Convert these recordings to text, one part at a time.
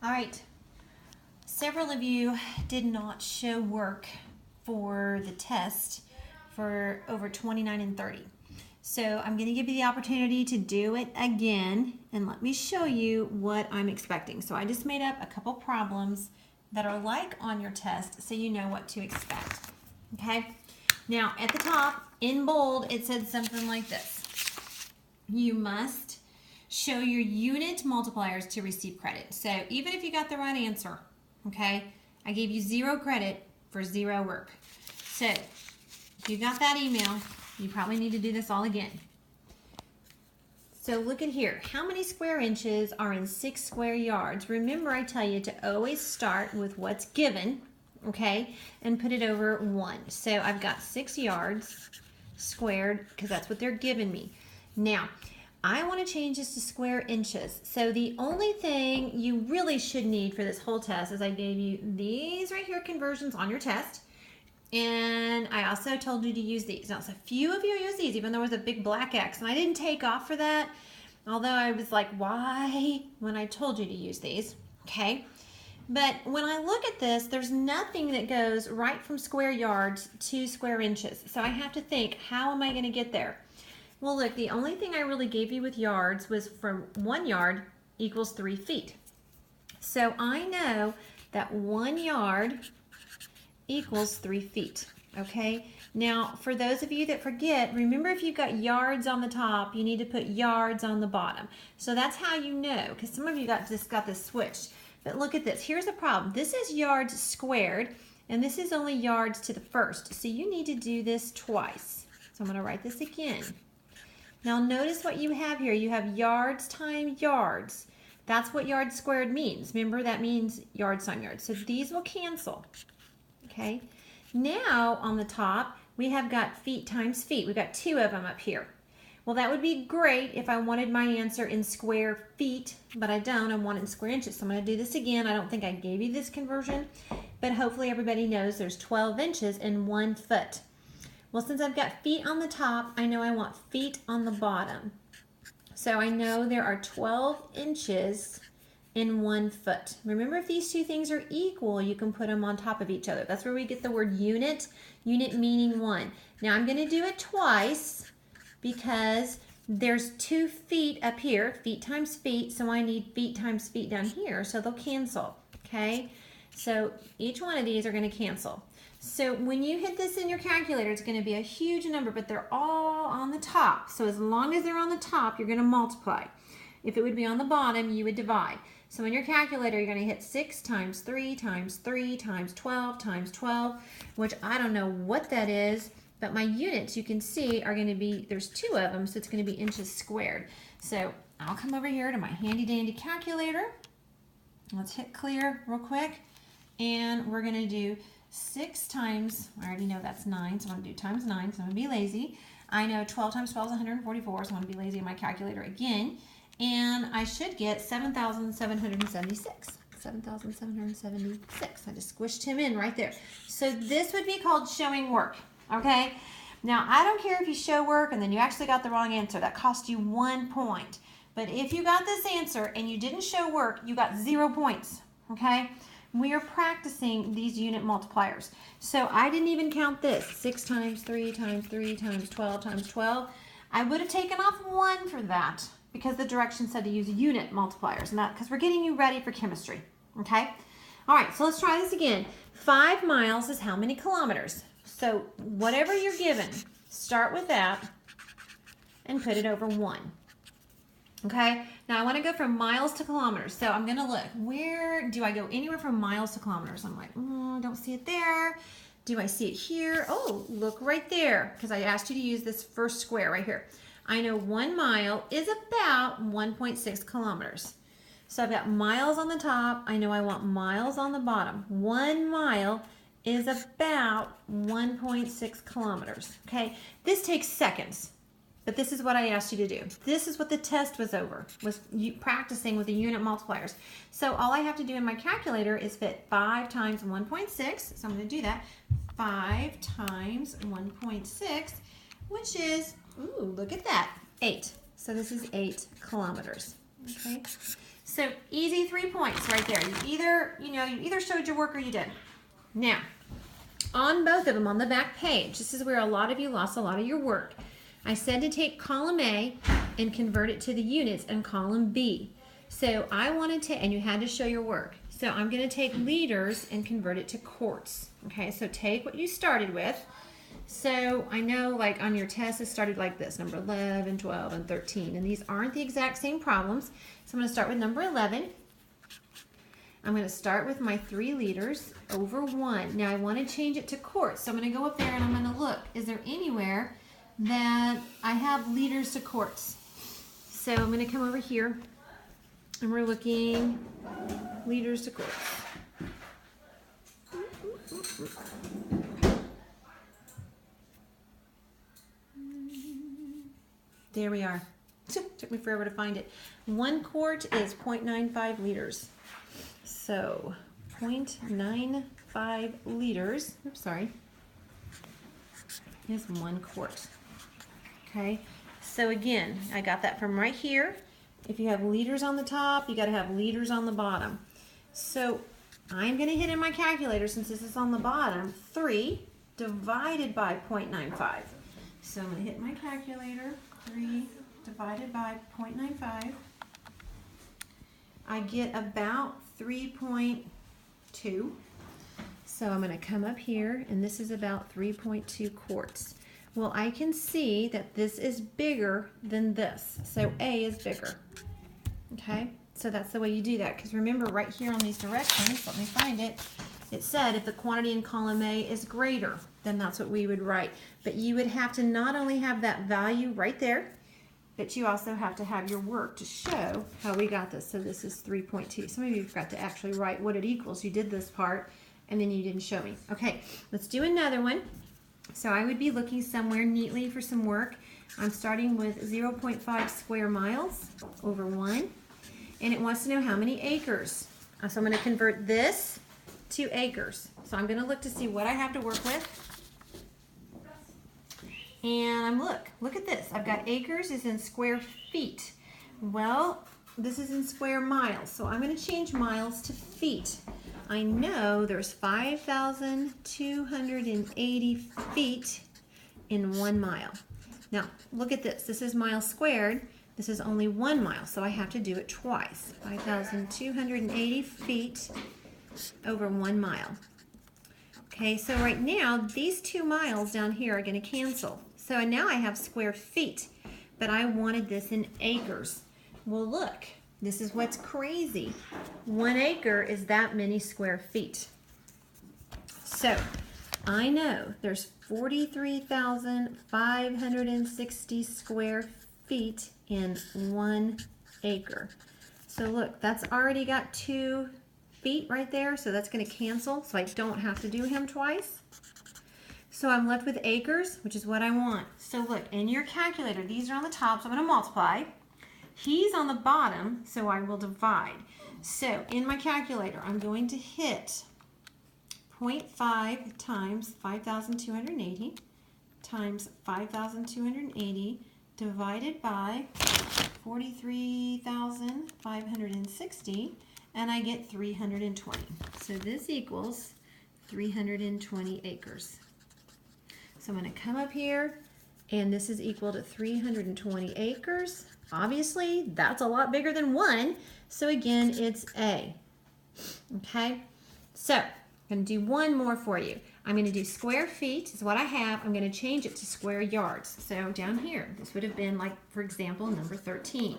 All right, several of you did not show work for the test for over 29 and 30. So I'm going to give you the opportunity to do it again, and let me show you what I'm expecting. So I just made up a couple problems that are like on your test so you know what to expect. Okay? Now at the top, in bold, it said something like this. You must show your unit multipliers to receive credit. So even if you got the right answer, okay, I gave you 0 credit for 0 work. So if you got that email, you probably need to do this all again. So look at here. How many square inches are in 6 square yards? Remember, I tell you to always start with what's given, okay, and put it over 1. So I've got 6 yards squared because that's what they're giving me. Now, I want to change this to square inches. So the only thing you really should need for this whole test is I gave you these right here conversions on your test. And I also told you to use these. Now, so a few of you use these, even though there was a big black X. And I didn't take off for that, although I was like, why? When I told you to use these, okay? But when I look at this, there's nothing that goes right from square yards to square inches. So I have to think, how am I going to get there? Well, look, the only thing I really gave you with yards was from 1 yard equals 3 feet. So I know that 1 yard equals 3 feet, okay? Now, for those of you that forget, remember if you've got yards on the top, you need to put yards on the bottom. So that's how you know, because some of you just got this switched. But look at this. Here's the problem. This is yards squared, and this is only yards to the first. So you need to do this twice. So I'm going to write this again. Now notice what you have here. You have yards times yards. That's what yards squared means. Remember, that means yards times yards. So these will cancel. Okay. Now on the top, we have got feet times feet. We've got 2 of them up here. Well, that would be great if I wanted my answer in square feet, but I don't. I want it in square inches. So I'm going to do this again. I don't think I gave you this conversion, but hopefully everybody knows there's 12 inches in 1 foot. Well, since I've got feet on the top, I know I want feet on the bottom. So I know there are 12 inches in 1 foot. Remember, if these two things are equal, you can put them on top of each other. That's where we get the word unit, unit meaning 1. Now I'm going to do it twice because there's 2 feet up here, feet times feet, so I need feet times feet down here, so they'll cancel, okay? So each one of these are going to cancel. So when you hit this in your calculator, it's going to be a huge number, but they're all on the top. So as long as they're on the top, you're going to multiply. If it would be on the bottom, you would divide. So in your calculator, you're going to hit 6 times 3 times 3 times 12, which I don't know what that is, but my units, you can see, are going to be, there's 2 of them, so it's going to be inches squared. So I'll come over here to my handy dandy calculator. Let's hit clear real quick, and we're going to do 6 times, I already know that's 9, so I'm going to do times 9, so I'm going to be lazy. I know 12 times 12 is 144, so I'm going to be lazy in my calculator again. And I should get 7,776. 7,776. I just squished him in right there. So this would be called showing work, okay? Now, I don't care if you show work and then you actually got the wrong answer. That cost you 1 point. But if you got this answer and you didn't show work, you got 0 points, okay? We are practicing these unit multipliers. So I didn't even count this. 6 times 3 times 3 times 12 times 12. I would have taken off 1 for that because the directions said to use unit multipliers, and that because we're getting you ready for chemistry, okay? All right, so let's try this again. 5 miles is how many kilometers? So whatever you're given, start with that and put it over 1. Okay, now I want to go from miles to kilometers. So I'm going to look. Where do I go anywhere from miles to kilometers? I'm like, I don't see it there. Do I see it here? Oh, look right there, because I asked you to use this first square right here. I know 1 mile is about 1.6 kilometers. So I've got miles on the top. I know I want miles on the bottom. 1 mile is about 1.6 kilometers. Okay, this takes seconds. But this is what I asked you to do. This is what the test was over, was you practicing with the unit multipliers. So all I have to do in my calculator is fit 5 times 1.6. So I'm going to do that. 5 times 1.6, which is, ooh, look at that, 8. So this is 8 kilometers. Okay. So easy 3 points right there. You either showed your work or you did. Now, on both of them, on the back page, this is where a lot of you lost a lot of your work. I said to take column A and convert it to the units and column B. So I wanted to, and you had to show your work. So I'm going to take liters and convert it to quarts. Okay, so take what you started with. So I know like on your test it started like this, number 11, 12, and 13. And these aren't the exact same problems. So I'm going to start with number 11. I'm going to start with my 3 liters over 1. Now I want to change it to quarts. So I'm going to go up there and I'm going to look. Is there anywhere that I have liters to quarts? So I'm going to come over here and we're looking liters to quarts. There we are. Took me forever to find it. 1 quart is 0.95 liters. So 0.95 liters, oops, sorry, is 1 quart. Okay, so again, I got that from right here. If you have liters on the top, you got to have liters on the bottom. So I'm going to hit in my calculator, since this is on the bottom, 3 divided by 0.95. So I'm going to hit my calculator, 3 divided by 0.95. I get about 3.2. So I'm going to come up here, and this is about 3.2 quarts. Well, I can see that this is bigger than this. So A is bigger. Okay, so that's the way you do that. Because remember, right here on these directions, let me find it, it said if the quantity in column A is greater, then that's what we would write. But you would have to not only have that value right there, but you also have to have your work to show how we got this. So this is 3.2. Some of you forgot to actually write what it equals. You did this part, and then you didn't show me. Okay, let's do another one. So I would be looking somewhere neatly for some work. I'm starting with 0.5 square miles over 1. And it wants to know how many acres. So I'm going to convert this to acres. So I'm going to look to see what I have to work with. And look at this. I've got acres is in square feet. Well, this is in square miles. So I'm going to change miles to feet. I know there's 5,280 feet in 1 mile. Now, look at this. This is miles squared. This is only 1 mile, so I have to do it twice. 5,280 feet over 1 mile. Okay, so right now, these 2 miles down here are going to cancel. So now I have square feet, but I wanted this in acres. Well, look, this is what's crazy. 1 acre is that many square feet. So I know there's 43,560 square feet in 1 acre. So look, that's already got 2 feet right there, so that's going to cancel, so I don't have to do him twice. So I'm left with acres, which is what I want. So look, in your calculator, these are on the top, so I'm going to multiply. He's on the bottom, so I will divide. So in my calculator, I'm going to hit 0.5 times 5,280 times 5,280 divided by 43,560, and I get 320. So this equals 320 acres. So I'm going to come up here, and this is equal to 320 acres. Obviously, that's a lot bigger than 1, so again, it's A. Okay, so I'm going to do one more for you. I'm going to do square feet is what I have. I'm going to change it to square yards. So down here, this would have been like, for example, number 13.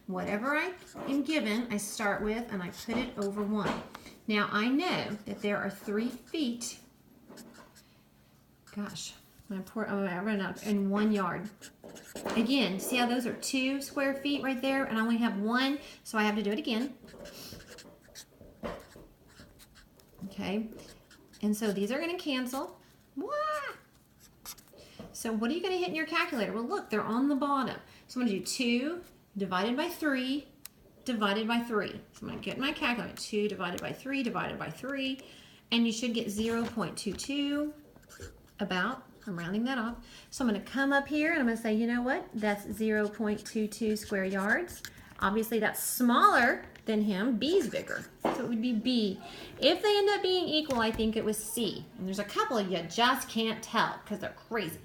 Whatever I am given, I start with and I put it over 1. Now I know that there are 3 feet. Gosh, I ran out in 1 yard. Again, see how those are 2 square feet right there, and I only have 1, so I have to do it again. Okay, and so these are going to cancel. Wah! So what are you going to hit in your calculator? Well, look, they're on the bottom. So I'm going to do 2 divided by 3 divided by 3. So I'm going to get my calculator. 2 divided by 3 divided by 3, and you should get 0.22 about. I'm rounding that off. So I'm going to come up here and I'm going to say, you know what? That's 0.22 square yards. Obviously, that's smaller than him. B's bigger. So it would be B. If they end up being equal, I think it was C. And there's a couple of you just can't tell because they're crazy.